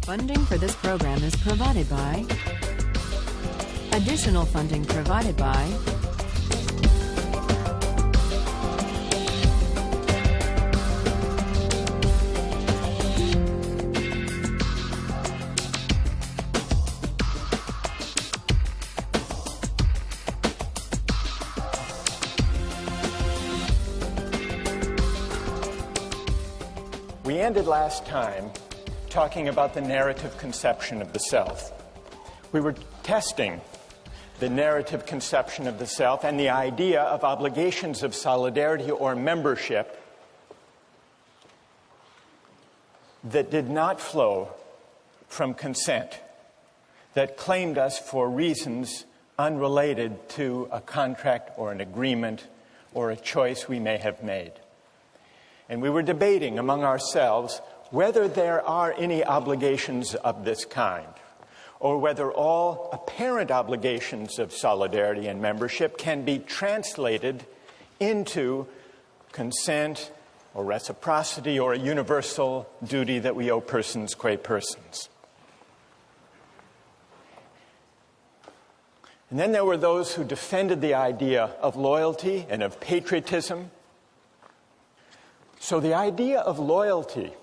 Funding for this program is provided by additional funding provided by We ended last time talking about the narrative conception of the self. We were testing the narrative conception of the self and the idea of obligations of solidarity or membership that did not flow from consent, that claimed us for reasons unrelated to a contract or an agreement or a choice we may have made. And we were debating among ourselves whether there are any obligations of this kind, or whether all apparent obligations of solidarity and membership can be translated into consent or reciprocity or a universal duty that we owe persons qua persons. And then there were those who defended the idea of loyalty and of patriotism. So the idea of loyalty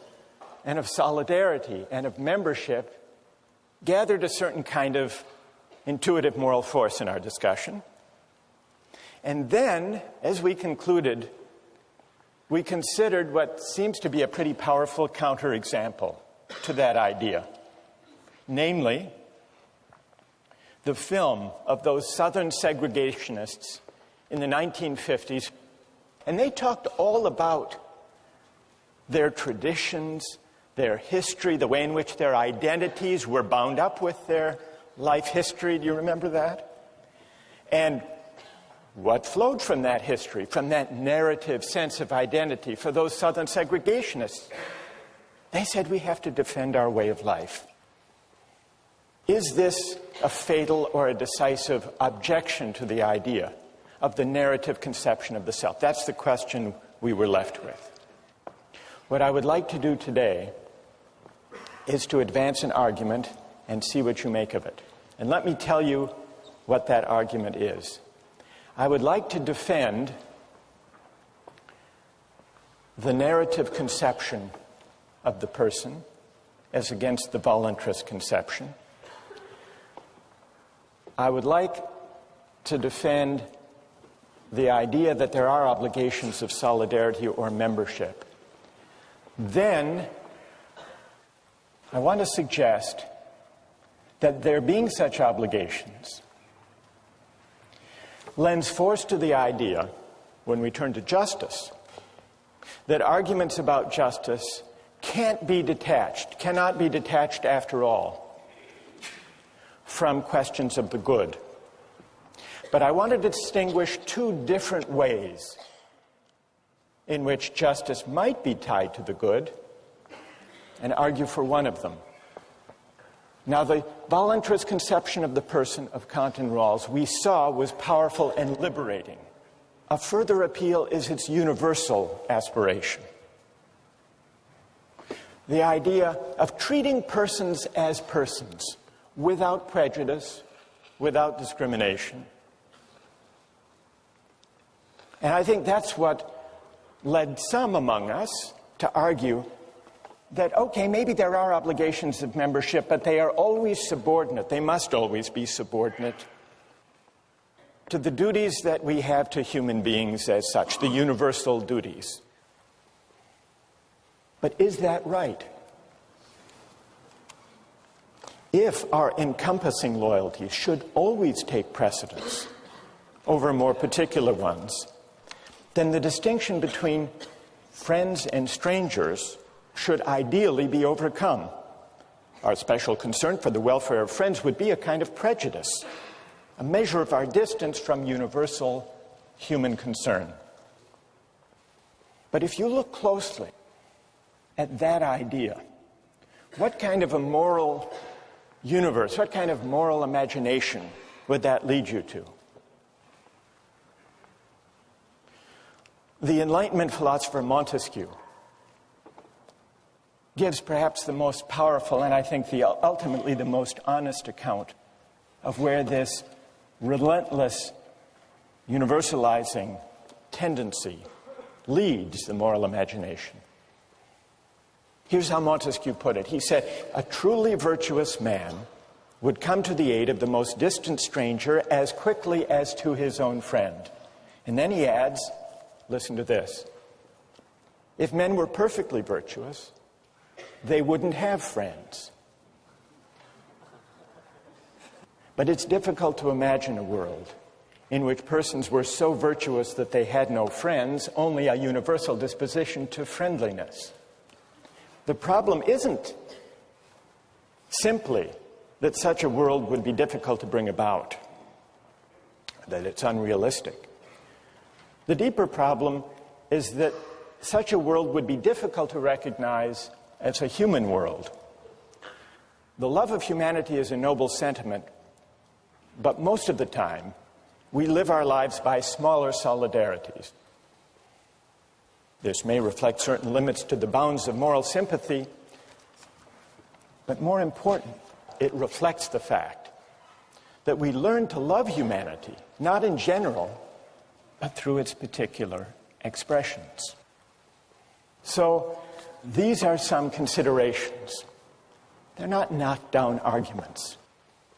and of solidarity and of membership gathered a certain kind of intuitive moral force in our discussion. And then, as we concluded, we considered what seems to be a pretty powerful counterexample to that idea, namely the film of those Southern segregationists in the 1950s. And they talked all about their traditions, their history, the way in which their identities were bound up with their life history. Do you remember that? And what flowed from that history, from that narrative sense of identity for those Southern segregationists? They said we have to defend our way of life. Is this a fatal or a decisive objection to the idea of the narrative conception of the self? That's the question we were left with. What I would like to do today is to advance an argument and see what you make of it. And let me tell you what that argument is. I would like to defend the narrative conception of the person as against the voluntarist conception. I would like to defend the idea that there are obligations of solidarity or membership. Then I want to suggest that there being such obligations lends force to the idea, when we turn to justice, that arguments about justice cannot be detached after all from questions of the good. But I want to distinguish two different ways in which justice might be tied to the good and argue for one of them. Now, the voluntarist conception of the person of Kant and Rawls we saw was powerful and liberating. A further appeal is its universal aspiration. The idea of treating persons as persons, without prejudice, without discrimination. And I think that's what led some among us to argue that, okay, maybe there are obligations of membership, but they are always subordinate. They must always be subordinate to the duties that we have to human beings as such, the universal duties. But is that right? If our encompassing loyalties should always take precedence over more particular ones, then the distinction between friends and strangers should ideally be overcome. Our special concern for the welfare of friends would be a kind of prejudice, a measure of our distance from universal human concern. But if you look closely at that idea, what kind of a moral universe, what kind of moral imagination would that lead you to? The Enlightenment philosopher Montesquieu gives perhaps the most powerful and I think ultimately the most honest account of where this relentless universalizing tendency leads the moral imagination. Here's how Montesquieu put it. He said, "A truly virtuous man would come to the aid of the most distant stranger as quickly as to his own friend." And then he adds, listen to this, "If men were perfectly virtuous, they wouldn't have friends." But it's difficult to imagine a world in which persons were so virtuous that they had no friends, only a universal disposition to friendliness. The problem isn't simply that such a world would be difficult to bring about, that it's unrealistic. The deeper problem is that such a world would be difficult to recognize as a human world. The love of humanity is a noble sentiment, but most of the time, we live our lives by smaller solidarities. This may reflect certain limits to the bounds of moral sympathy, but more important, it reflects the fact that we learn to love humanity, not in general, but through its particular expressions. So, these are some considerations. They're not knockdown arguments,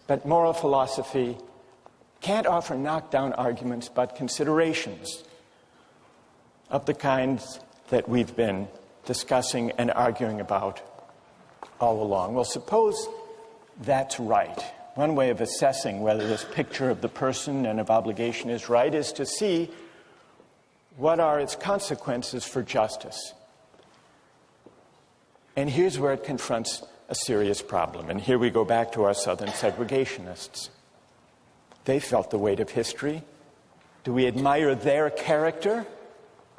but moral philosophy can't offer knockdown arguments, but considerations of the kinds that we've been discussing and arguing about all along. Well, suppose that's right. One way of assessing whether this picture of the person and of obligation is right is to see what are its consequences for justice. And here's where it confronts a serious problem. And here we go back to our Southern segregationists. They felt the weight of history. Do we admire their character,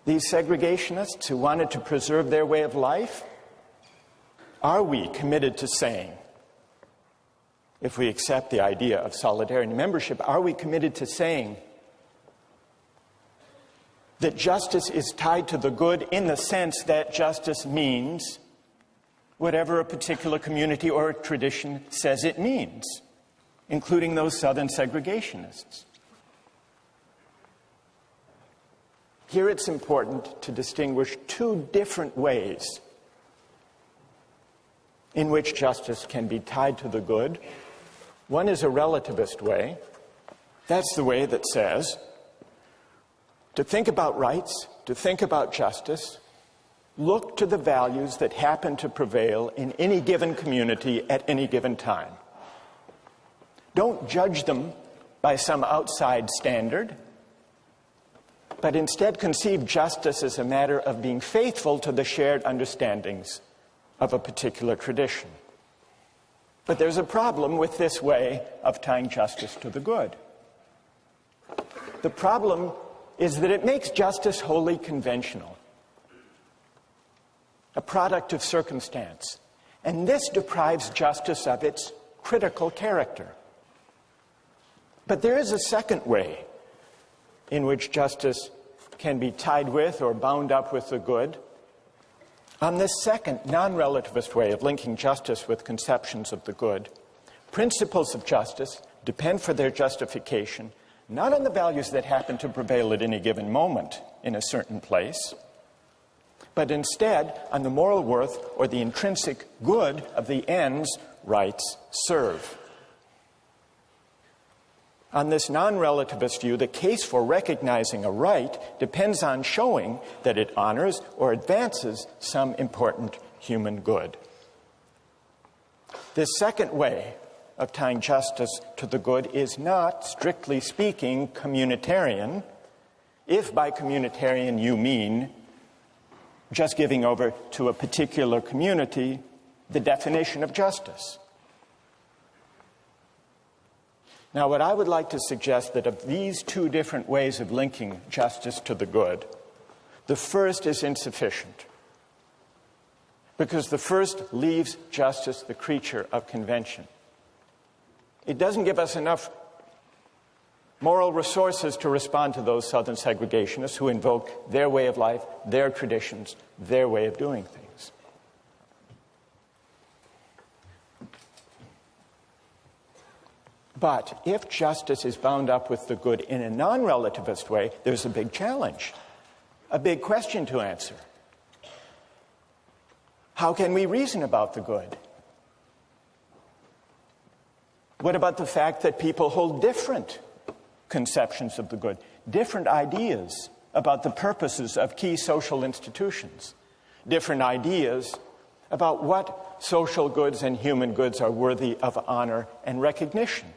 these segregationists who wanted to preserve their way of life? Are we committed to saying, if we accept the idea of solidarity and membership, are we committed to saying that justice is tied to the good in the sense that justice means whatever a particular community or tradition says it means, including those Southern segregationists? Here it's important to distinguish two different ways in which justice can be tied to the good. One is a relativist way. That's the way that says, to think about rights, to think about justice, look to the values that happen to prevail in any given community at any given time. Don't judge them by some outside standard, but instead conceive justice as a matter of being faithful to the shared understandings of a particular tradition. But there's a problem with this way of tying justice to the good. The problem is that it makes justice wholly conventional, a product of circumstance, and this deprives justice of its critical character. But there is a second way in which justice can be tied with or bound up with the good. On this second, non-relativist way of linking justice with conceptions of the good, principles of justice depend for their justification not on the values that happen to prevail at any given moment in a certain place, but instead on the moral worth or the intrinsic good of the ends rights serve. On this non-relativist view, the case for recognizing a right depends on showing that it honors or advances some important human good. This second way of tying justice to the good is not, strictly speaking, communitarian, if by communitarian you mean just giving over to a particular community the definition of justice. Now, what I would like to suggest that of these two different ways of linking justice to the good, the first is insufficient, because the first leaves justice the creature of convention. It doesn't give us enough moral resources to respond to those Southern segregationists who invoke their way of life, their traditions, their way of doing things. But if justice is bound up with the good in a non-relativist way, there's a big challenge, a big question to answer. How can we reason about the good? What about the fact that people hold different conceptions of the good, different ideas about the purposes of key social institutions, different ideas about what social goods and human goods are worthy of honor and recognition?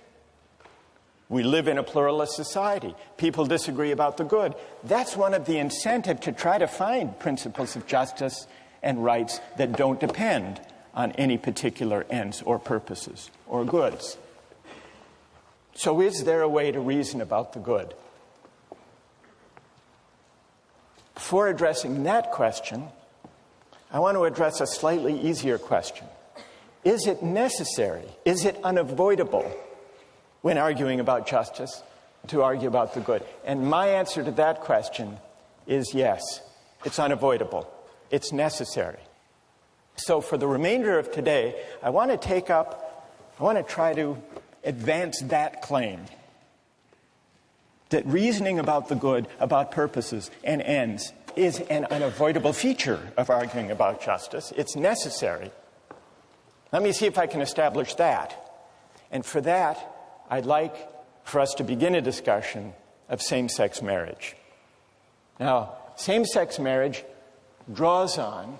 We live in a pluralist society. People disagree about the good. That's one of the incentives to try to find principles of justice and rights that don't depend on any particular ends or purposes or goods. So is there a way to reason about the good? Before addressing that question, I want to address a slightly easier question. Is it necessary, is it unavoidable when arguing about justice to argue about the good? And my answer to that question is yes, it's unavoidable. It's necessary. So for the remainder of today, I want to try to advance that claim, that reasoning about the good, about purposes and ends, is an unavoidable feature of arguing about justice. It's necessary. Let me see if I can establish that. And for that, I'd like for us to begin a discussion of same-sex marriage. Now, same-sex marriage draws on,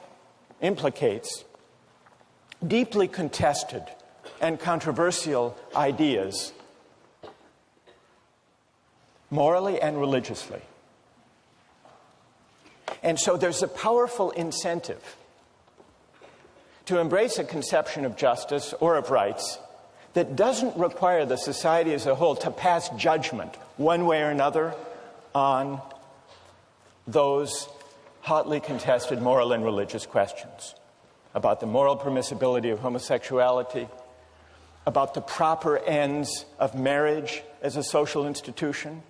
implicates deeply contested and controversial ideas morally and religiously. And so there's a powerful incentive to embrace a conception of justice or of rights that doesn't require the society as a whole to pass judgment one way or another on those hotly contested moral and religious questions about the moral permissibility of homosexuality, about the proper ends of marriage as a social institution.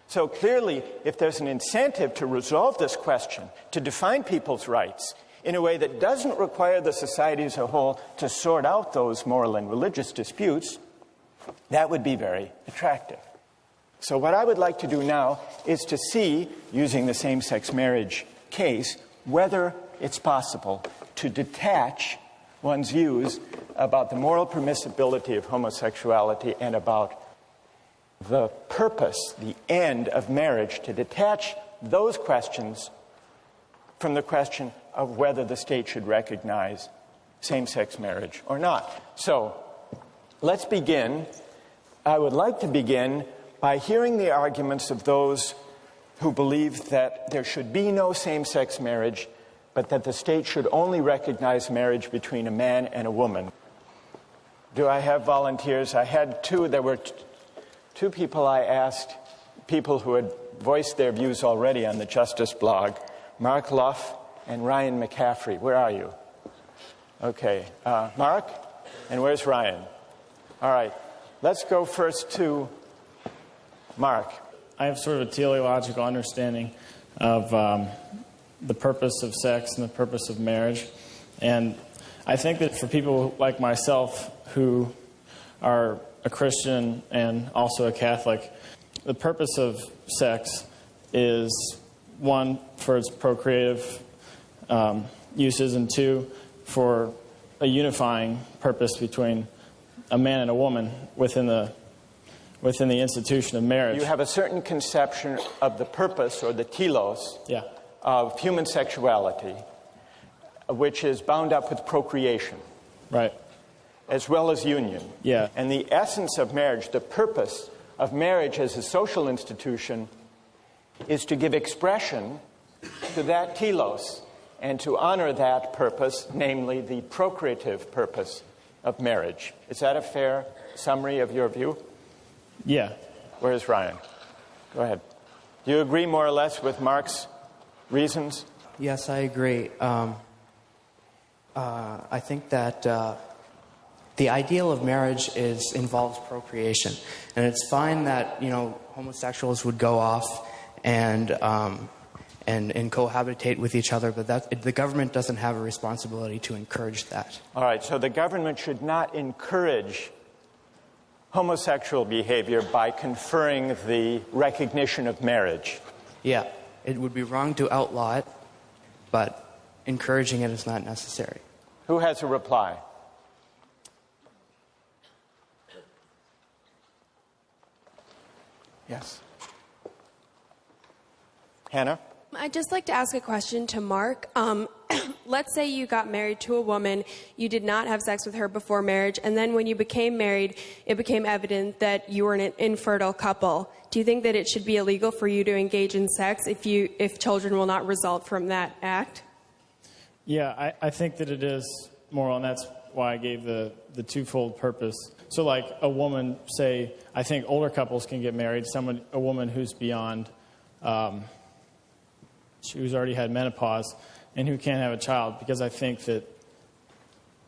So clearly, if there's an incentive to resolve this question, to define people's rights in a way that doesn't require the society as a whole to sort out those moral and religious disputes, that would be very attractive. So what I would like to do now is to see, using the same-sex marriage case, whether it's possible to detach one's views about the moral permissibility of homosexuality and about the purpose, the end of marriage, to detach those questions from the question of whether the state should recognize same-sex marriage or not. So, let's begin. I would like to begin by hearing the arguments of those who believe that there should be no same-sex marriage, but that the state should only recognize marriage between a man and a woman. Do I have volunteers? I had two. There were two people I asked, people who had voiced their views already on the Justice blog, Mark Luff and Ryan McCaffrey. Where are you? Okay. Mark? And where's Ryan? All right. Let's go first to Mark. I have sort of a teleological understanding of the purpose of sex and the purpose of marriage. And I think that for people like myself who are a Christian and also a Catholic, the purpose of sex is, one, for its procreative uses, and two, for a unifying purpose between a man and a woman within the institution of marriage. You have a certain conception of the purpose, or the telos, of human sexuality, which is bound up with procreation. Right. As well as union. Yeah. And the essence of marriage, the purpose of marriage as a social institution, is to give expression to that telos and to honor that purpose, namely the procreative purpose of marriage. Is that a fair summary of your view? Yeah. Where's Ryan? Go ahead. Do you agree more or less with Mark's reasons? Yes, I agree. I think that the ideal of marriage involves procreation, and it's fine that homosexuals would go off and cohabitate with each other, but the government doesn't have a responsibility to encourage that. All right. So the government should not encourage homosexual behavior by conferring the recognition of marriage? Yeah, it would be wrong to outlaw it, but encouraging it is not necessary. Who has a reply? Yes. Hannah? I'd just like to ask a question to Mark. Let's say you got married to a woman, you did not have sex with her before marriage, and then when you became married, it became evident that you were an infertile couple. Do you think that it should be illegal for you to engage in sex if children will not result from that act? Yeah, I think that it is moral, and that's why I gave the twofold purpose. So like a woman, say, I think older couples can get married, a woman who's beyond, who's already had menopause, and who can't have a child, because I think that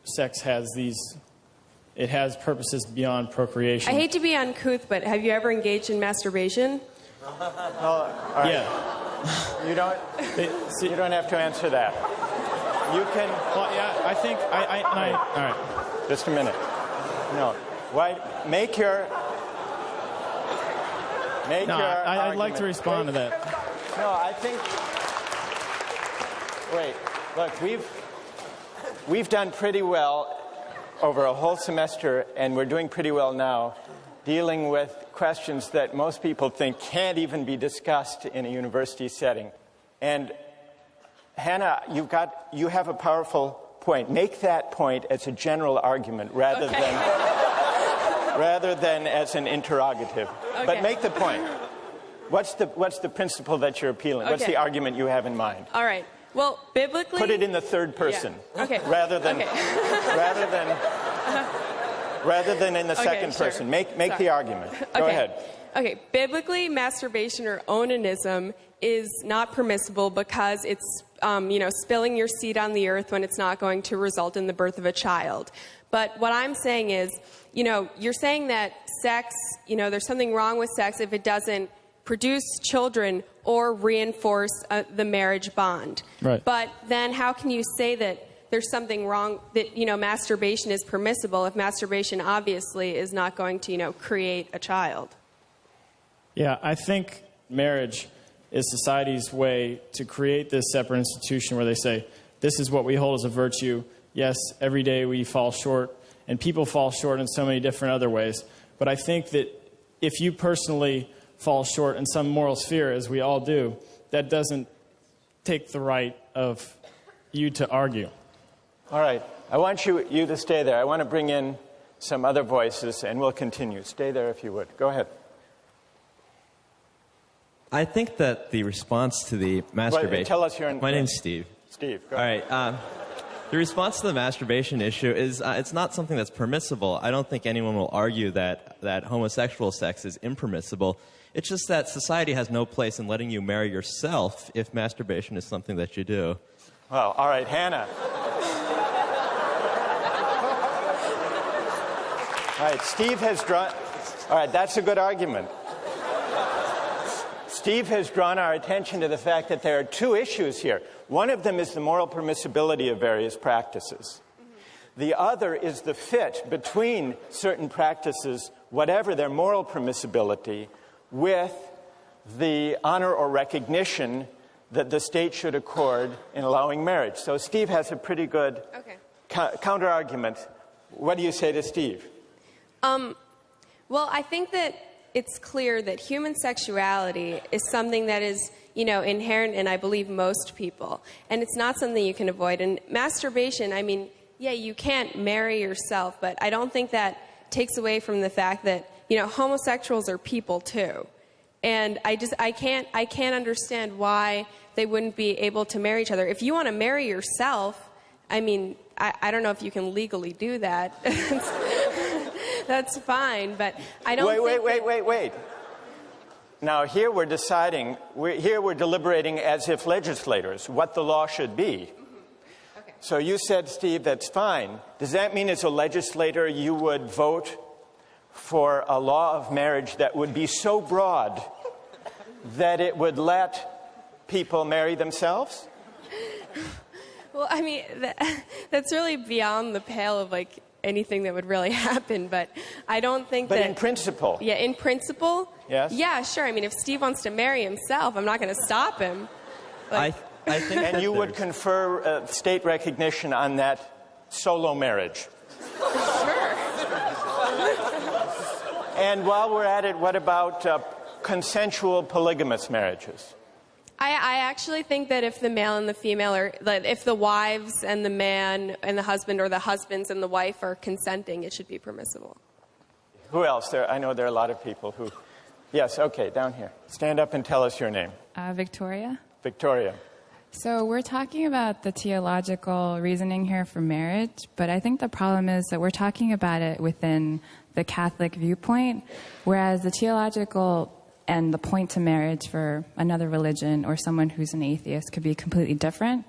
sex has purposes beyond procreation. I hate to be uncouth, but have you ever engaged in masturbation? All right. Yeah. You don't have to answer that. You can. Well, yeah, I think all right. Just a minute. No. Why? Make your. I'd like to respond to that. No, I think. Wait. Look, we've done pretty well over a whole semester, and we're doing pretty well now, dealing with questions that most people think can't even be discussed in a university setting. And Hannah, you have a powerful point. Make that point as a general argument rather than as an interrogative. Okay. But make the point. What's the principle that you're appealing? Okay. What's the argument you have in mind? All right. Well, biblically, put it in the third person. Yeah. Okay. Rather than in the second person. Make the argument. Go ahead. Okay. Biblically, masturbation or onanism is not permissible because it's spilling your seed on the earth when it's not going to result in the birth of a child. But what I'm saying is, you're saying that sex, there's something wrong with sex if it doesn't produce children or reinforce the marriage bond. Right. But then how can you say that there's something wrong, that, masturbation is permissible if masturbation obviously is not going to, create a child? Yeah, I think marriage is society's way to create this separate institution where they say, this is what we hold as a virtue. Yes, every day we fall short, and people fall short in so many different other ways. But I think that if you personally fall short in some moral sphere, as we all do, that doesn't take the right of you to argue. All right. I want you to stay there. I want to bring in some other voices, and we'll continue. Stay there if you would. Go ahead. I think that the response to the masturbation... Tell us your... My name's Steve. Steve, go ahead. All right. The response to the masturbation issue is it's not something that's permissible. I don't think anyone will argue that homosexual sex is impermissible. It's just that society has no place in letting you marry yourself if masturbation is something that you do. Well, all right, Hannah. All right, Steve has drawn... All right, that's a good argument. Steve has drawn our attention to the fact that there are two issues here. One of them is the moral permissibility of various practices. The other is the fit between certain practices, whatever their moral permissibility, with the honor or recognition that the state should accord in allowing marriage. So Steve has a pretty good counter-argument. What do you say to Steve? Well, I think that it's clear that human sexuality is something that is, inherent in, I believe, most people. And it's not something you can avoid. And masturbation, you can't marry yourself, but I don't think that takes away from the fact that, homosexuals are people too. And I can't understand why they wouldn't be able to marry each other. If you want to marry yourself, I don't know if you can legally do that. That's fine, but I don't Wait. Now, here we're deliberating as if legislators, what the law should be. Mm-hmm. Okay. So you said, Steve, that's fine. Does that mean as a legislator you would vote for a law of marriage that would be so broad that it would let people marry themselves? Well, that's really beyond the pale of, anything that would really happen, but I don't think But that... in principle. Yeah, in principle? Yes? Yeah, sure. I mean, if Steve wants to marry himself, I'm not going to stop him. But I think And you would confer state recognition on that solo marriage. sure. And while we're at it, what about consensual polygamous marriages? I actually think that if the male and the female are, like, if the wives and the man and the husband, or the husbands and the wife are consenting, it should be permissible. Who else? I know there are a lot of people who... Yes, okay, down here. Stand up and tell us your name. Victoria. Victoria. So we're talking about the theological reasoning here for marriage, but I think the problem is that we're talking about it within the Catholic viewpoint, whereas the theological and the point to marriage for another religion or someone who's an atheist could be completely different.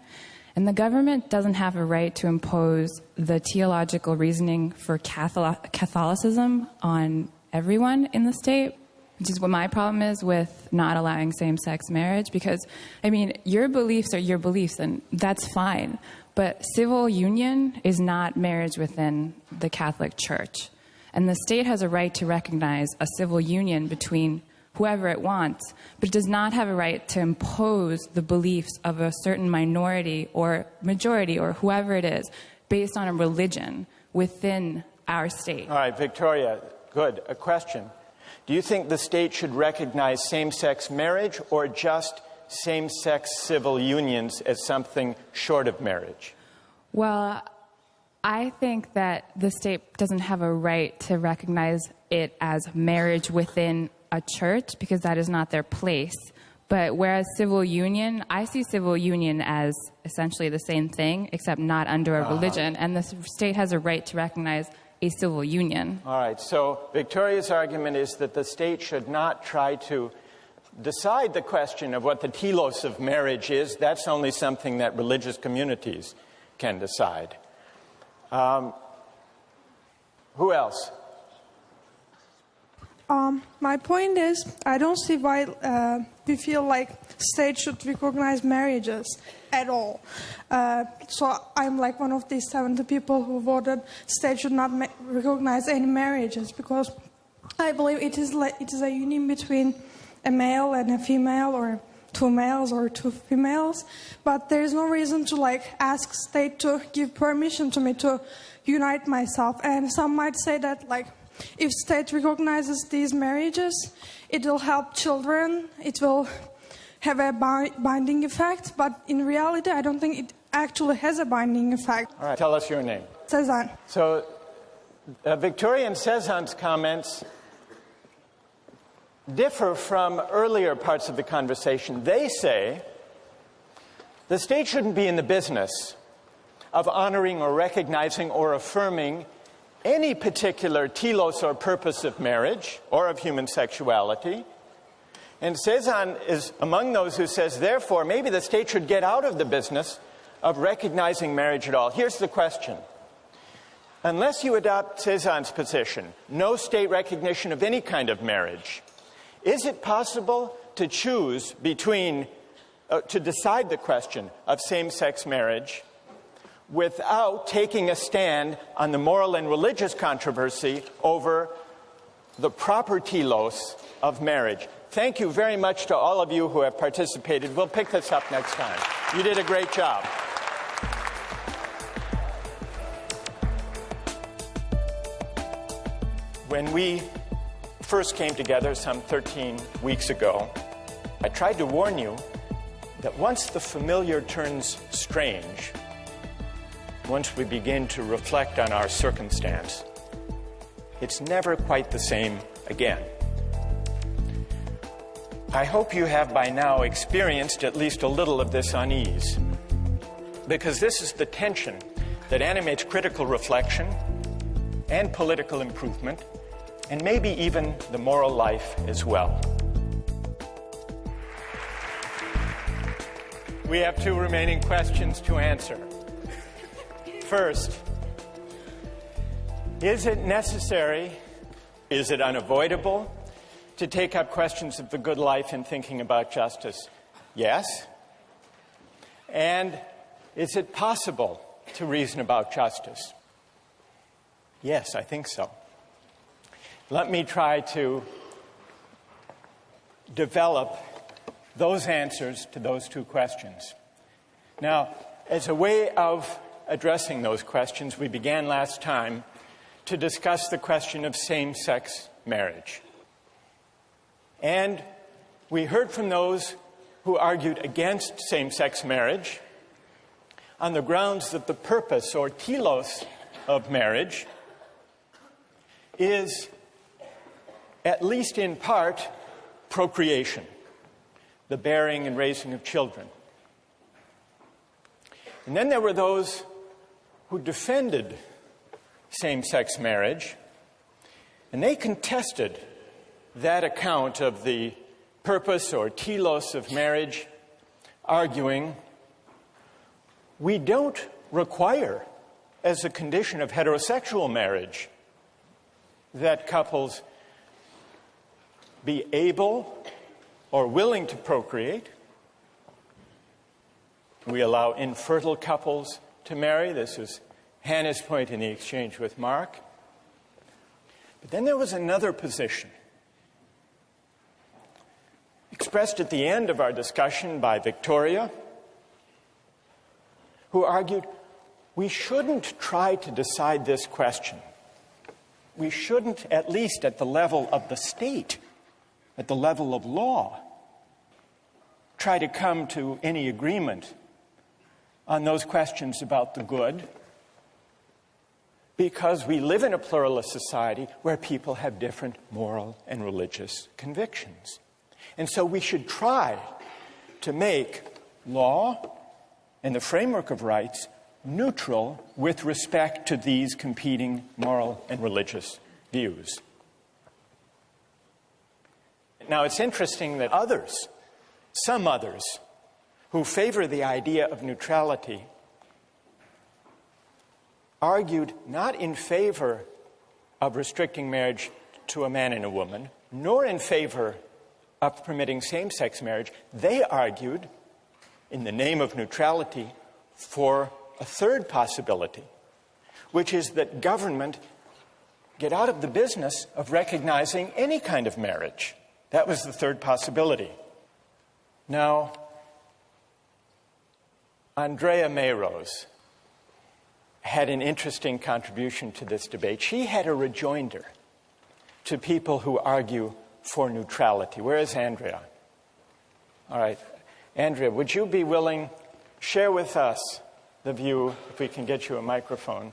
And the government doesn't have a right to impose the theological reasoning for Catholicism on everyone in the state, which is what my problem is with not allowing same-sex marriage. Because, I mean, your beliefs are your beliefs, and that's fine. But civil union is not marriage within the Catholic Church. And the state has a right to recognize a civil union between whoever it wants, but it does not have a right to impose the beliefs of a certain minority or majority or whoever it is based on a religion within our state. All right, Victoria, good. A question. Do you think the state should recognize same-sex marriage or just same-sex civil unions as something short of marriage? Well, I think that the state doesn't have a right to recognize it as marriage within a church because that is not their place. But whereas civil union, I see civil union as essentially the same thing, except not under a religion. And the state has a right to recognize a civil union. All right, so Victoria's argument is that the state should not try to decide the question of what the telos of marriage is. That's only something that religious communities can decide. Who else? My point is, I don't see why we feel like states should recognize marriages at all. So I'm like one of these 70 people who voted states should not recognize any marriages because I believe it is a union between a male and a female, or two males or two females. But there is no reason to ask state to give permission to me to unite myself. And some might say that if state recognizes these marriages, it will help children, it will have a binding effect, but in reality, I don't think it actually has a binding effect. All right, tell us your name. Cezanne. So, Victoria and Cezanne's comments differ from earlier parts of the conversation. They say the state shouldn't be in the business of honoring or recognizing or affirming any particular telos or purpose of marriage or of human sexuality. And Cezanne is among those who says, therefore, maybe the state should get out of the business of recognizing marriage at all. Here's the question. Unless you adopt Cezanne's position, no state recognition of any kind of marriage, is it possible to choose between, to decide the question of same-sex marriage without taking a stand on the moral and religious controversy over the proper telos of marriage? Thank you very much to all of you who have participated. We'll pick this up next time. You did a great job. When we first came together some 13 weeks ago, I tried to warn you that once the familiar turns strange, once we begin to reflect on our circumstance, it's never quite the same again. I hope you have by now experienced at least a little of this unease, because this is the tension that animates critical reflection and political improvement, and maybe even the moral life as well. We have two remaining questions to answer. First, is it necessary, is it unavoidable to take up questions of the good life in thinking about justice? Yes. And is it possible to reason about justice? Yes, I think so. Let me try to develop those answers to those two questions. Now, as a way of addressing those questions, we began last time to discuss the question of same-sex marriage. And we heard from those who argued against same-sex marriage on the grounds that the purpose or telos of marriage is, at least in part, procreation, the bearing and raising of children. And then there were those who defended same-sex marriage, and they contested that account of the purpose or telos of marriage, arguing, we don't require, as a condition of heterosexual marriage, that couples be able or willing to procreate. We allow infertile couples to marry. This is Hannah's point in the exchange with Mark. But then there was another position, expressed at the end of our discussion by Victoria, who argued we shouldn't try to decide this question. We shouldn't, at least at the level of the state, at the level of law, try to come to any agreement on those questions about the good, because we live in a pluralist society where people have different moral and religious convictions. And so we should try to make law and the framework of rights neutral with respect to these competing moral and religious views. Now, it's interesting that others, some others, who favor the idea of neutrality, argued not in favor of restricting marriage to a man and a woman, nor in favor of permitting same-sex marriage. They argued, in the name of neutrality, for a third possibility, which is that government get out of the business of recognizing any kind of marriage. That was the third possibility. Now, Andrea Mayrose had an interesting contribution to this debate. She had a rejoinder to people who argue for neutrality. Where is Andrea? All right. Andrea, would you be willing, share with us the view, if we can get you a microphone.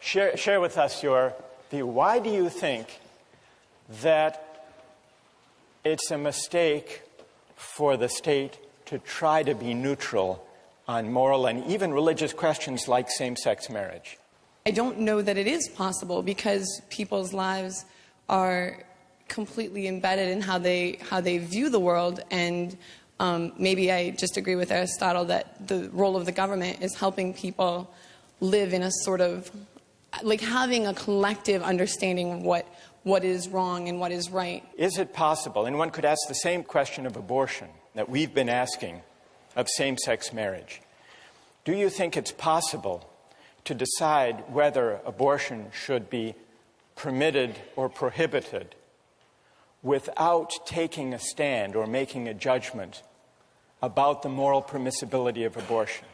Share with us your view. Why do you think that it's a mistake for the state to try to be neutral on moral and even religious questions like same-sex marriage? I don't know that it is possible, because people's lives are completely embedded in how they view the world, and maybe I just agree with Aristotle that the role of the government is helping people live in a sort of, like, having a collective understanding of what is wrong and what is right. Is it possible, and one could ask the same question of abortion that we've been asking of same-sex marriage, do you think it's possible to decide whether abortion should be permitted or prohibited without taking a stand or making a judgment about the moral permissibility of abortion?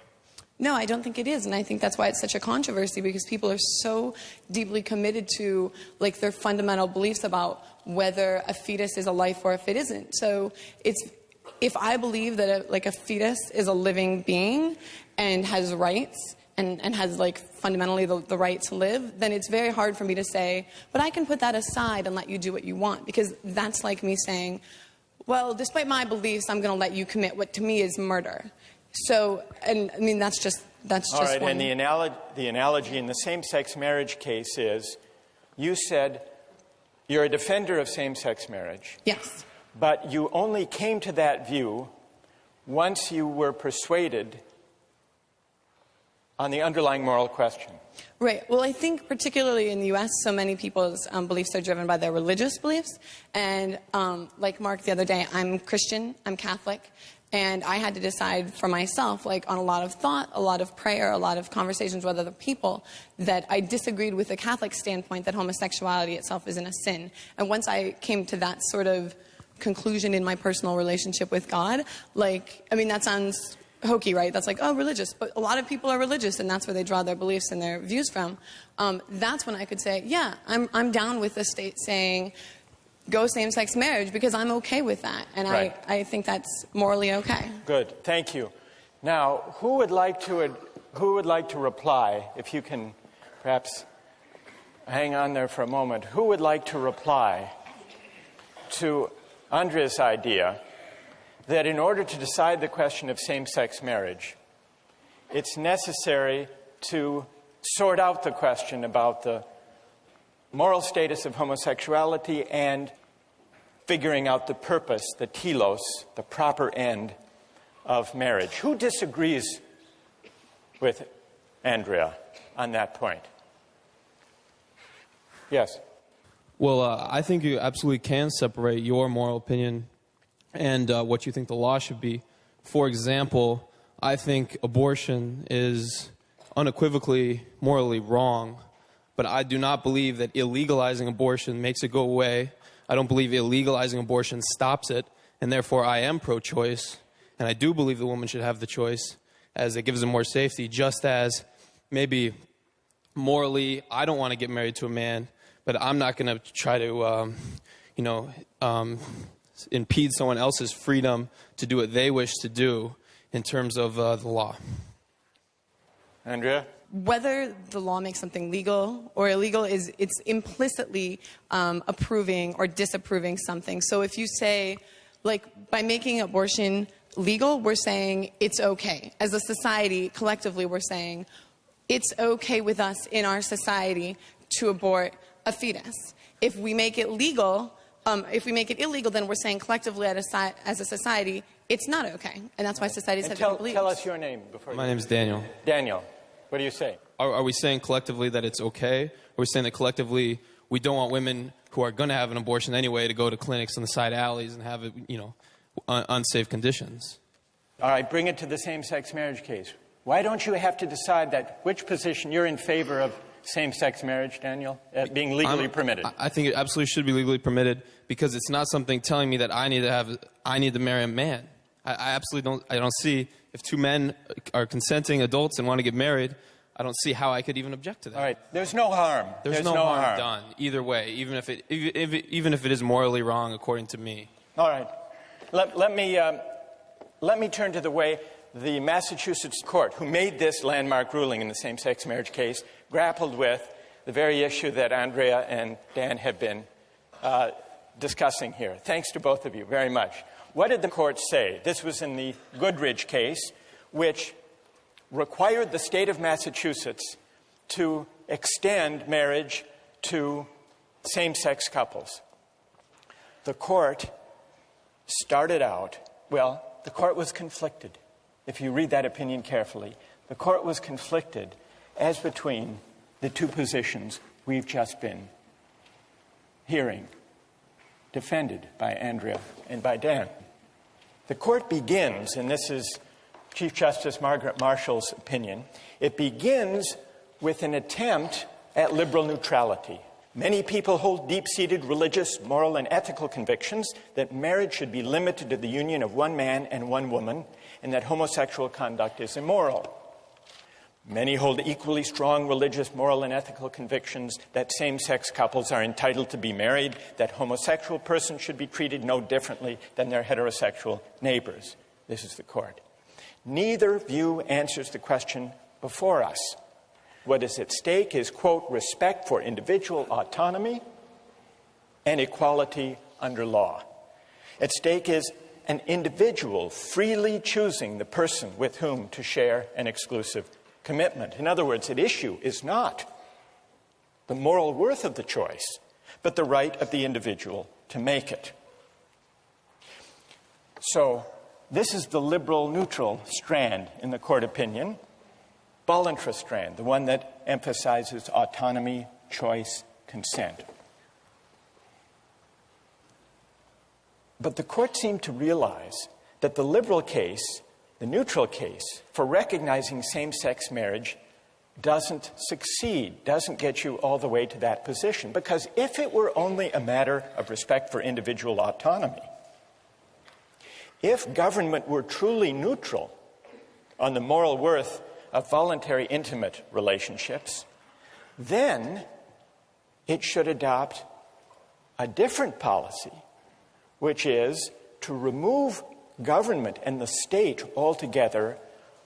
No, I don't think it is, and I think that's why it's such a controversy, because people are so deeply committed to, like, their fundamental beliefs about whether a fetus is a life or if it isn't. So if I believe that a fetus is a living being and has rights and has, like, fundamentally the right to live, then it's very hard for me to say, but I can put that aside and let you do what you want, because that's like me saying, well, despite my beliefs, I'm going to let you commit what to me is murder. So, and I mean, that's just all right, one. And the analogy in the same-sex marriage case is, you said you're a defender of same-sex marriage. Yes. But you only came to that view once you were persuaded on the underlying moral question. Right. Well, I think particularly in the U.S., so many people's beliefs are driven by their religious beliefs. And like Mark the other day, I'm Christian, I'm Catholic, And I had to decide for myself, like on a lot of thought, a lot of prayer, a lot of conversations with other people, that I disagreed with the Catholic standpoint that homosexuality itself isn't a sin. And once I came to that sort of conclusion in my personal relationship with God, like, I mean, that sounds hokey, right? That's like, oh, religious. But a lot of people are religious, and that's where they draw their beliefs and their views from. That's when I could say, yeah, I'm down with the state saying, go same-sex marriage, because I'm okay with that. And Right. I think that's morally okay. Good. Thank you. Now, who would like to reply, if you can perhaps hang on there for a moment, who would like to reply to Andrea's idea that in order to decide the question of same-sex marriage, it's necessary to sort out the question about the moral status of homosexuality and figuring out the purpose, the telos, the proper end of marriage? Who disagrees with Andrea on that point? Yes. Well, I think you absolutely can separate your moral opinion and what you think the law should be. For example, I think abortion is unequivocally morally wrong, but I do not believe that illegalizing abortion makes it go away. I don't believe illegalizing abortion stops it, and therefore I am pro-choice, and I do believe the woman should have the choice, as it gives them more safety, just as maybe morally I don't want to get married to a man, but I'm not going to try to, impede someone else's freedom to do what they wish to do in terms of the law. Andrea? Whether the law makes something legal or illegal it's implicitly approving or disapproving something. So if you say, like, by making abortion legal, we're saying it's okay. As a society, collectively, we're saying it's okay with us in our society to abort a fetus. If we make it legal, if we make it illegal, then we're saying collectively as a society, it's not okay. And that's why societies have different beliefs. Tell us your name before. My name is Daniel. Daniel, what do you say? Are we saying collectively that it's okay? Or are we saying that collectively we don't want women who are going to have an abortion anyway to go to clinics on the side alleys and have it, unsafe conditions? All right, bring it to the same-sex marriage case. Why don't you have to decide that which position you're in favor of same-sex marriage, Daniel, being legally permitted? I think it absolutely should be legally permitted because it's not something telling me that I need to marry a man. I absolutely don't see, if two men are consenting adults and want to get married, I don't see how I could even object to that. All right, there's no harm. There's no harm done either way, even if it is morally wrong according to me. All right, let me turn to the way the Massachusetts court, who made this landmark ruling in the same-sex marriage case, grappled with the very issue that Andrea and Dan have been discussing here. Thanks to both of you very much. What did the court say? This was in the Goodridge case, which required the state of Massachusetts to extend marriage to same-sex couples. The court started out, the court was conflicted. If you read that opinion carefully, the court was conflicted as between the two positions we've just been hearing, defended by Andrea and by Dan. The court begins, and this is Chief Justice Margaret Marshall's opinion, it begins with an attempt at liberal neutrality. Many people hold deep-seated religious, moral, and ethical convictions that marriage should be limited to the union of one man and one woman, and that homosexual conduct is immoral. Many hold equally strong religious, moral, and ethical convictions that same-sex couples are entitled to be married, that homosexual persons should be treated no differently than their heterosexual neighbors. This is the court. Neither view answers the question before us. What is at stake is, quote, respect for individual autonomy and equality under law. At stake is an individual freely choosing the person with whom to share an exclusive commitment. In other words, at issue is not the moral worth of the choice, but the right of the individual to make it. So, this is the liberal neutral strand in the court opinion. Ballantrae strand, the one that emphasizes autonomy, choice, consent. But the court seemed to realize that the liberal case, the neutral case, for recognizing same-sex marriage doesn't succeed, doesn't get you all the way to that position. Because if it were only a matter of respect for individual autonomy, if government were truly neutral on the moral worth of voluntary intimate relationships, then it should adopt a different policy, which is to remove government and the state altogether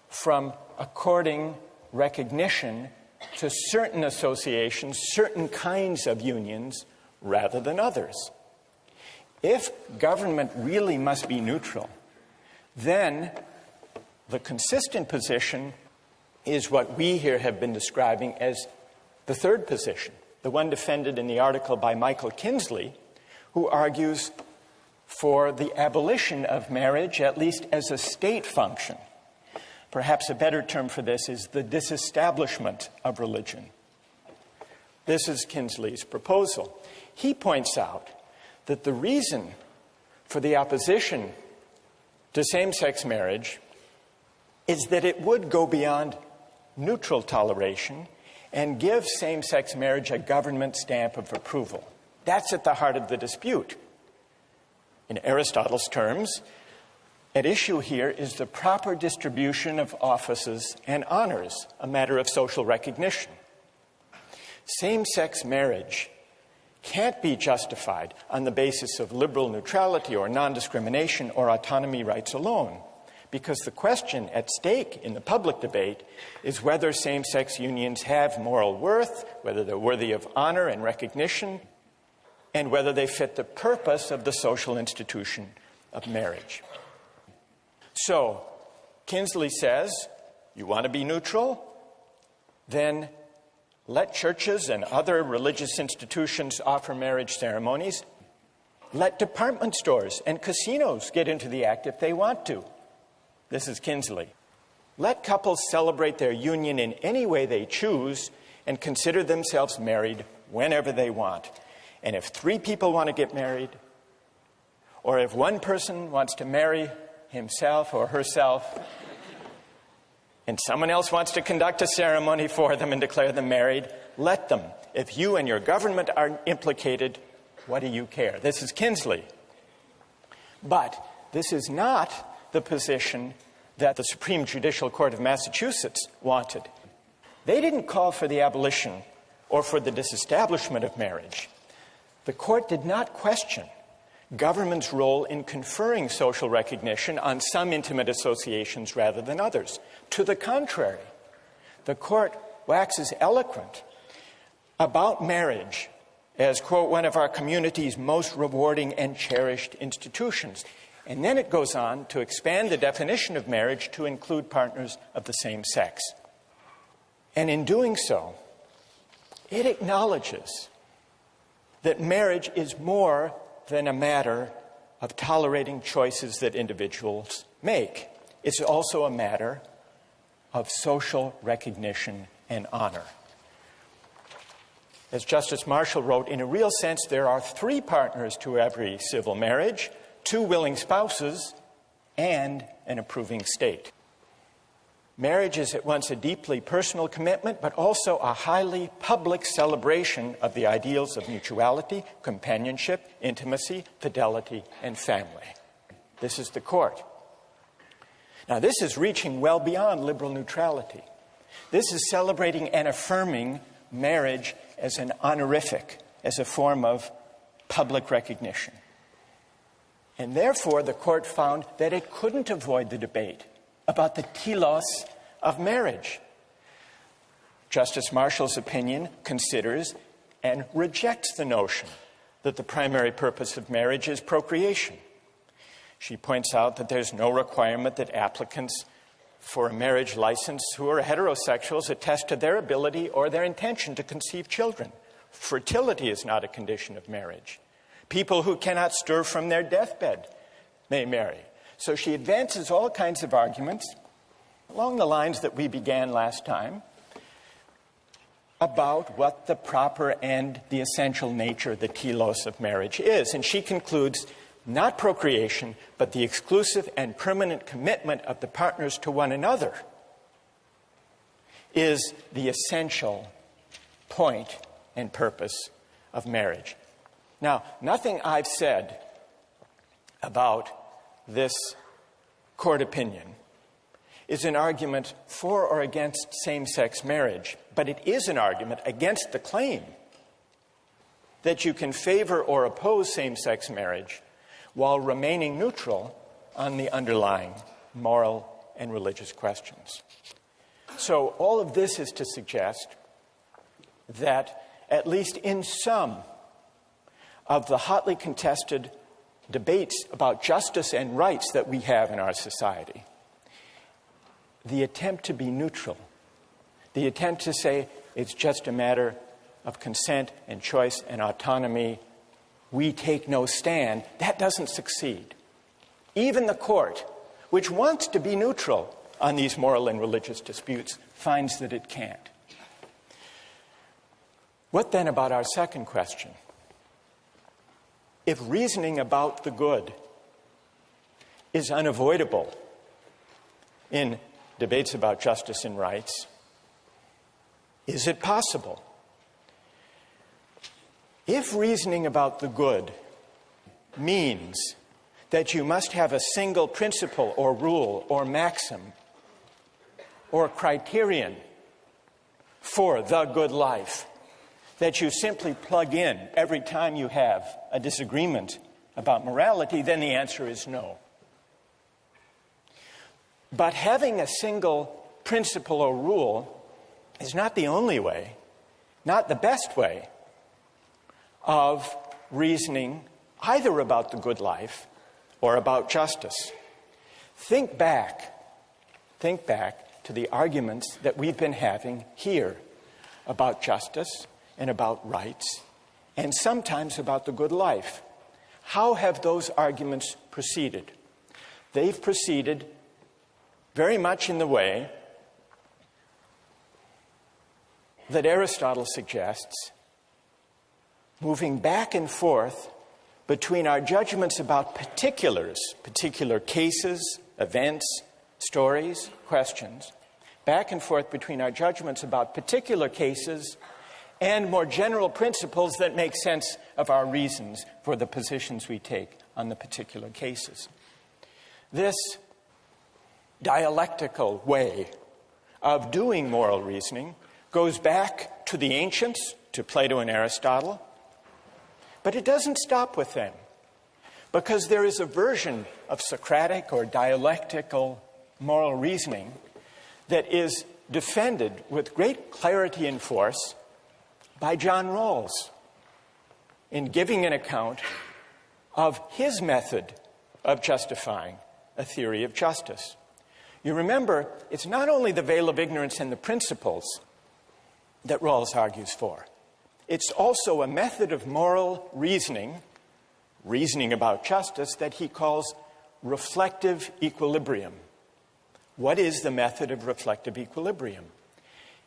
from according recognition to certain associations, certain kinds of unions, rather than others. If government really must be neutral, then the consistent position is what we here have been describing as the third position, the one defended in the article by Michael Kinsley, who argues for the abolition of marriage, at least as a state function. Perhaps a better term for this is the disestablishment of religion. This is Kinsley's proposal. He points out that the reason for the opposition to same-sex marriage is that it would go beyond neutral toleration and give same-sex marriage a government stamp of approval. That's at the heart of the dispute. In Aristotle's terms, at issue here is the proper distribution of offices and honors, a matter of social recognition. Same-sex marriage can't be justified on the basis of liberal neutrality or non-discrimination or autonomy rights alone, because the question at stake in the public debate is whether same-sex unions have moral worth, whether they're worthy of honor and recognition, and whether they fit the purpose of the social institution of marriage. So, Kinsley says, you want to be neutral? Then let churches and other religious institutions offer marriage ceremonies. Let department stores and casinos get into the act if they want to. This is Kinsley. Let couples celebrate their union in any way they choose and consider themselves married whenever they want. And if 3 people want to get married, or if one person wants to marry himself or herself, and someone else wants to conduct a ceremony for them and declare them married, let them. If you and your government are implicated, what do you care? This is Kinsley. But this is not the position that the Supreme Judicial Court of Massachusetts wanted. They didn't call for the abolition or for the disestablishment of marriage. The court did not question government's role in conferring social recognition on some intimate associations rather than others. To the contrary, the court waxes eloquent about marriage as, quote, one of our community's most rewarding and cherished institutions. And then it goes on to expand the definition of marriage to include partners of the same sex. And in doing so, it acknowledges that marriage is more than a matter of tolerating choices that individuals make. It's also a matter of social recognition and honor. As Justice Marshall wrote, in a real sense, there are 3 partners to every civil marriage: 2 willing spouses and an approving state. Marriage is at once a deeply personal commitment, but also a highly public celebration of the ideals of mutuality, companionship, intimacy, fidelity, and family. This is the court. Now, this is reaching well beyond liberal neutrality. This is celebrating and affirming marriage as an honorific, as a form of public recognition. And therefore, the court found that it couldn't avoid the debate about the telos of marriage. Justice Marshall's opinion considers and rejects the notion that the primary purpose of marriage is procreation. She points out that there's no requirement that applicants for a marriage license who are heterosexuals attest to their ability or their intention to conceive children. Fertility is not a condition of marriage. People who cannot stir from their deathbed may marry. So she advances all kinds of arguments along the lines that we began last time about what the proper and the essential nature, the telos of marriage is. And she concludes not procreation, but the exclusive and permanent commitment of the partners to one another, is the essential point and purpose of marriage. Now, nothing I've said about this court opinion is an argument for or against same-sex marriage, but it is an argument against the claim that you can favor or oppose same-sex marriage while remaining neutral on the underlying moral and religious questions. So all of this is to suggest that at least in some of the hotly contested debates about justice and rights that we have in our society, the attempt to be neutral, the attempt to say it's just a matter of consent and choice and autonomy, we take no stand, that doesn't succeed. Even the court, which wants to be neutral on these moral and religious disputes, finds that it can't. What then about our second question? If reasoning about the good is unavoidable in debates about justice and rights, is it possible? If reasoning about the good means that you must have a single principle or rule or maxim or criterion for the good life that you simply plug in every time you have a disagreement about morality, then the answer is no. But having a single principle or rule is not the only way, not the best way of reasoning either about the good life or about justice. Think back to the arguments that we've been having here about justice and about rights, and sometimes about the good life. How have those arguments proceeded? They've proceeded very much in the way that Aristotle suggests, moving back and forth between our judgments about particulars, particular cases, events, stories, questions, back and forth between our judgments about particular cases and more general principles that make sense of our reasons for the positions we take on the particular cases. This dialectical way of doing moral reasoning goes back to the ancients, to Plato and Aristotle, but it doesn't stop with them, because there is a version of Socratic or dialectical moral reasoning that is defended with great clarity and force by John Rawls in giving an account of his method of justifying a theory of justice. You remember, it's not only the veil of ignorance and the principles that Rawls argues for. It's also a method of moral reasoning about justice, that he calls reflective equilibrium. What is the method of reflective equilibrium?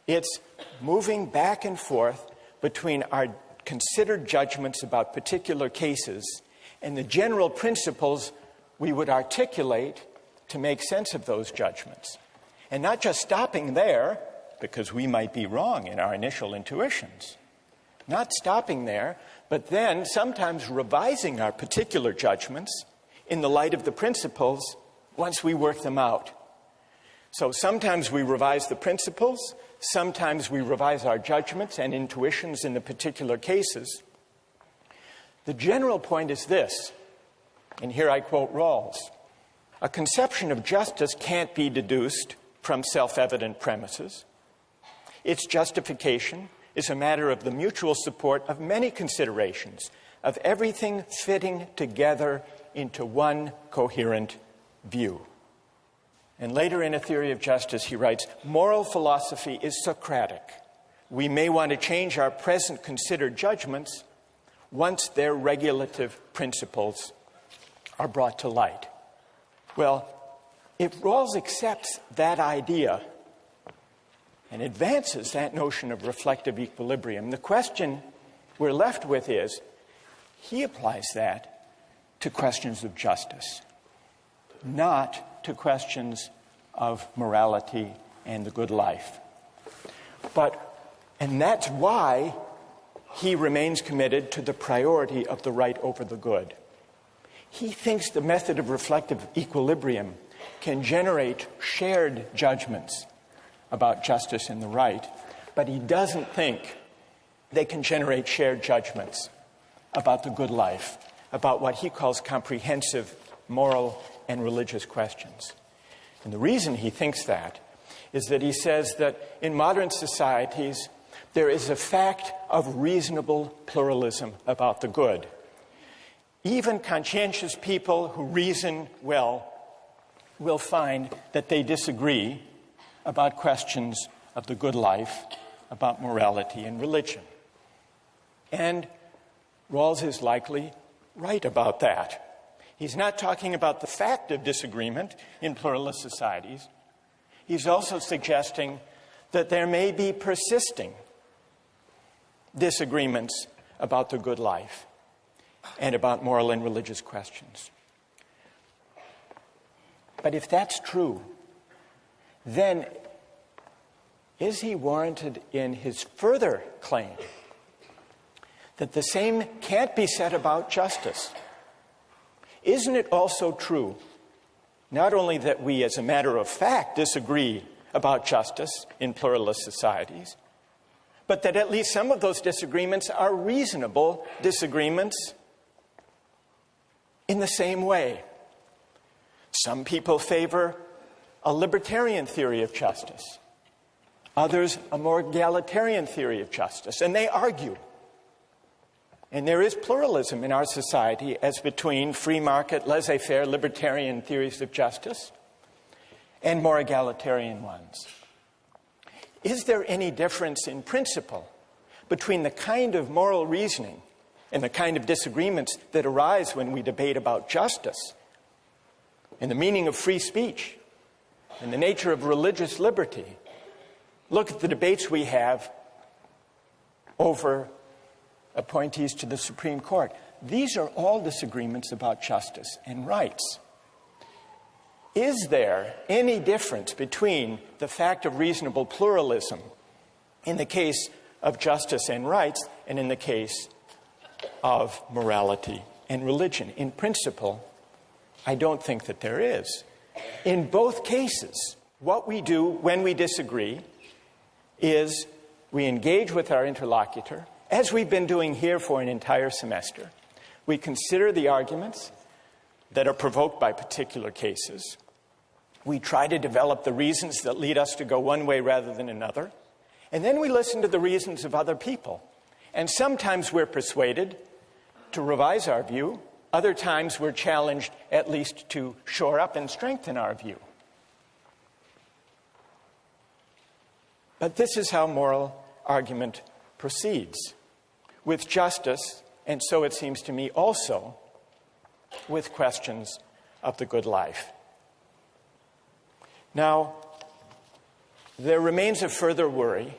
It's moving back and forth between our considered judgments about particular cases and the general principles we would articulate to make sense of those judgments. And not just stopping there, because we might be wrong in our initial intuitions. Not stopping there, but then sometimes revising our particular judgments in the light of the principles once we work them out. So sometimes we revise the principles, sometimes we revise our judgments and intuitions in the particular cases. The general point is this, and here I quote Rawls: a conception of justice can't be deduced from self-evident premises. Its justification is a matter of the mutual support of many considerations, of everything fitting together into one coherent view. And later in A Theory of Justice, he writes, moral philosophy is Socratic. We may want to change our present considered judgments once their regulative principles are brought to light. Well, if Rawls accepts that idea and advances that notion of reflective equilibrium, the question we're left with is, he applies that to questions of justice, not to questions of morality and the good life. And that's why he remains committed to the priority of the right over the good. He thinks the method of reflective equilibrium can generate shared judgments about justice and the right, but he doesn't think they can generate shared judgments about the good life, about what he calls comprehensive moral and religious questions. And the reason he thinks that is that he says that in modern societies, there is a fact of reasonable pluralism about the good. Even conscientious people who reason well will find that they disagree about questions of the good life, about morality and religion. And Rawls is likely right about that. He's not talking about the fact of disagreement in pluralist societies. He's also suggesting that there may be persisting disagreements about the good life and about moral and religious questions. But if that's true, then is he warranted in his further claim that the same can't be said about justice? Isn't it also true not only that we as a matter of fact disagree about justice in pluralist societies, but that at least some of those disagreements are reasonable disagreements in the same way? Some people favor a libertarian theory of justice, others a more egalitarian theory of justice, and they argue. And there is pluralism in our society as between free market, laissez-faire, libertarian theories of justice and more egalitarian ones. Is there any difference in principle between the kind of moral reasoning and the kind of disagreements that arise when we debate about justice and the meaning of free speech and the nature of religious liberty? Look at the debates we have over appointees to the Supreme Court. These are all disagreements about justice and rights. Is there any difference between the fact of reasonable pluralism in the case of justice and rights and in the case of morality and religion? In principle, I don't think that there is. In both cases, what we do when we disagree is we engage with our interlocutor, as we've been doing here for an entire semester. We consider the arguments that are provoked by particular cases. We try to develop the reasons that lead us to go one way rather than another. And then we listen to the reasons of other people. And sometimes we're persuaded to revise our view. Other times we're challenged at least to shore up and strengthen our view. But this is how moral argument proceeds. With justice, and so it seems to me also with questions of the good life. Now, there remains a further worry,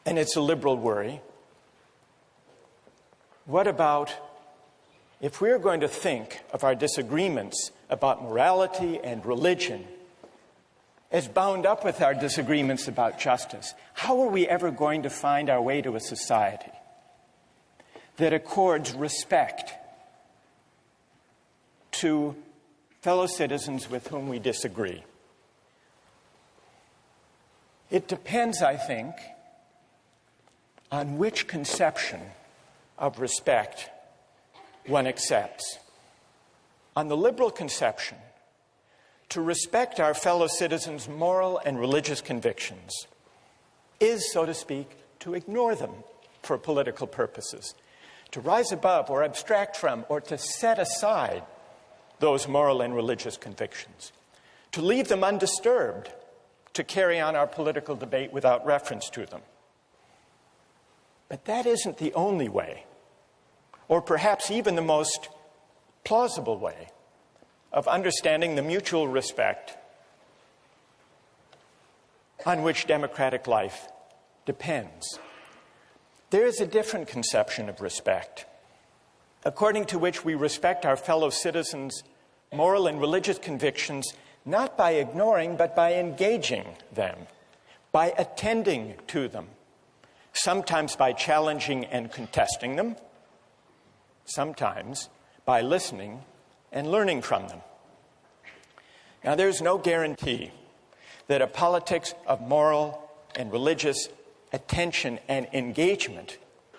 and it's a liberal worry. What about if we're going to think of our disagreements about morality and religion as bound up with our disagreements about justice? How are we ever going to find our way to a society that accords respect to fellow citizens with whom we disagree? It depends, I think, on which conception of respect one accepts. On the liberal conception, to respect our fellow citizens' moral and religious convictions is, so to speak, to ignore them for political purposes, to rise above or abstract from or to set aside those moral and religious convictions, to leave them undisturbed, to carry on our political debate without reference to them. But that isn't the only way, or perhaps even the most plausible way, of understanding the mutual respect on which democratic life depends. There is a different conception of respect, according to which we respect our fellow citizens' moral and religious convictions not by ignoring but by engaging them, by attending to them, sometimes by challenging and contesting them, sometimes by listening and learning from them. Now, there's no guarantee that a politics of moral and religious attention and engagement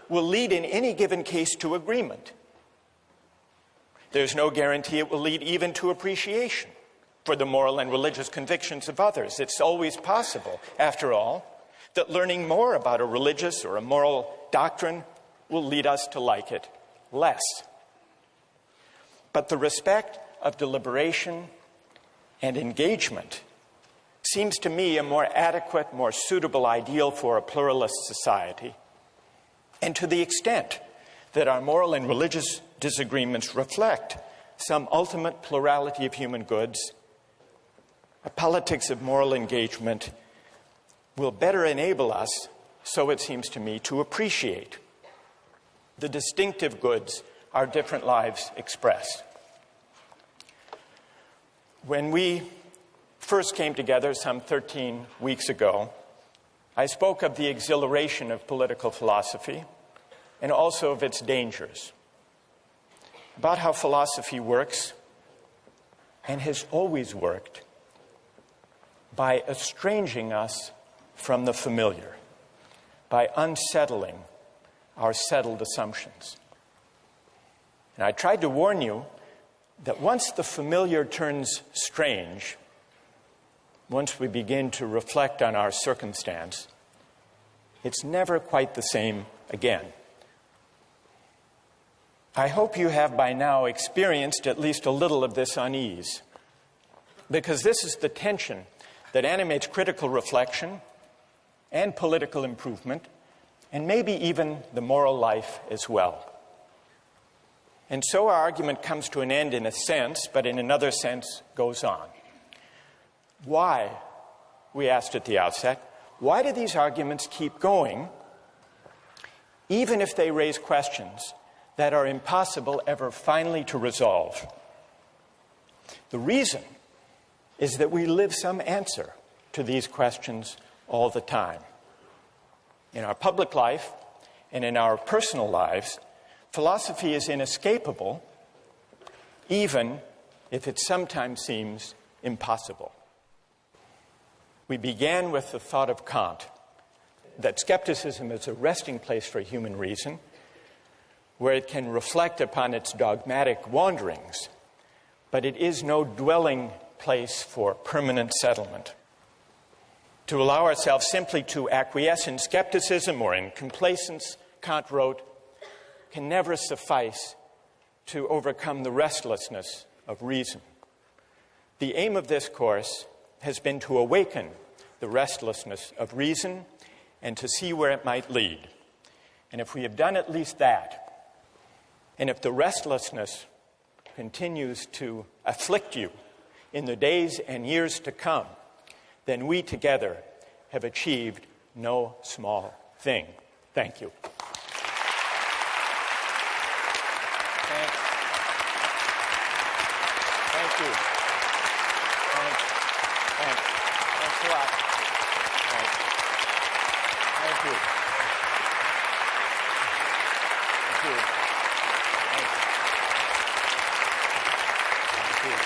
will lead in any given case to agreement. There's no guarantee it will lead even to appreciation for the moral and religious convictions of others. It's always possible, after all, that learning more about a religious or a moral doctrine will lead us to like it less. But the respect of deliberation and engagement seems to me a more adequate, more suitable ideal for a pluralist society. And to the extent that our moral and religious disagreements reflect some ultimate plurality of human goods, a politics of moral engagement will better enable us, so it seems to me, to appreciate the distinctive goods our different lives express. When we first came together some 13 weeks ago, I spoke of the exhilaration of political philosophy and also of its dangers, about how philosophy works and has always worked by estranging us from the familiar, by unsettling our settled assumptions. And I tried to warn you that once the familiar turns strange, once we begin to reflect on our circumstance, it's never quite the same again. I hope you have by now experienced at least a little of this unease, because this is the tension that animates critical reflection and political improvement, and maybe even the moral life as well. And so our argument comes to an end in a sense, but in another sense goes on. Why, we asked at the outset, why do these arguments keep going, even if they raise questions that are impossible ever finally to resolve? The reason is that we live some answer to these questions all the time. In our public life and in our personal lives, philosophy is inescapable, even if it sometimes seems impossible. We began with the thought of Kant, that skepticism is a resting place for human reason, where it can reflect upon its dogmatic wanderings, but it is no dwelling place for permanent settlement. To allow ourselves simply to acquiesce in skepticism or in complacence, Kant wrote, can never suffice to overcome the restlessness of reason. The aim of this course has been to awaken the restlessness of reason and to see where it might lead. And if we have done at least that, and if the restlessness continues to afflict you in the days and years to come, then we together have achieved no small thing. Thank you. Thanks. Thank you. Thanks. Thanks. Thanks a lot. Thanks. Thank you. Thank you. Thanks. Thank you.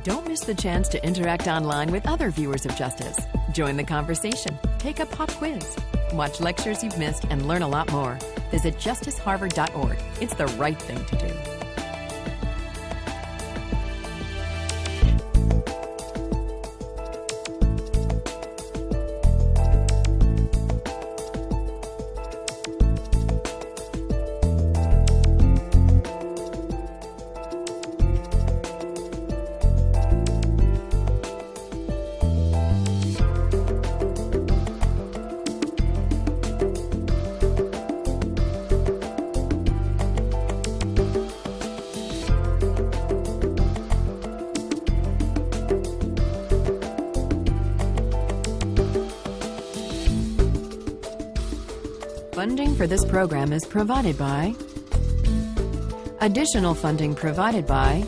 Don't miss the chance to interact online with other viewers of Justice. Join the conversation, take a pop quiz, watch lectures you've missed, and learn a lot more. Visit justiceharvard.org. It's the right thing to do. Funding for this program is provided by... Additional funding provided by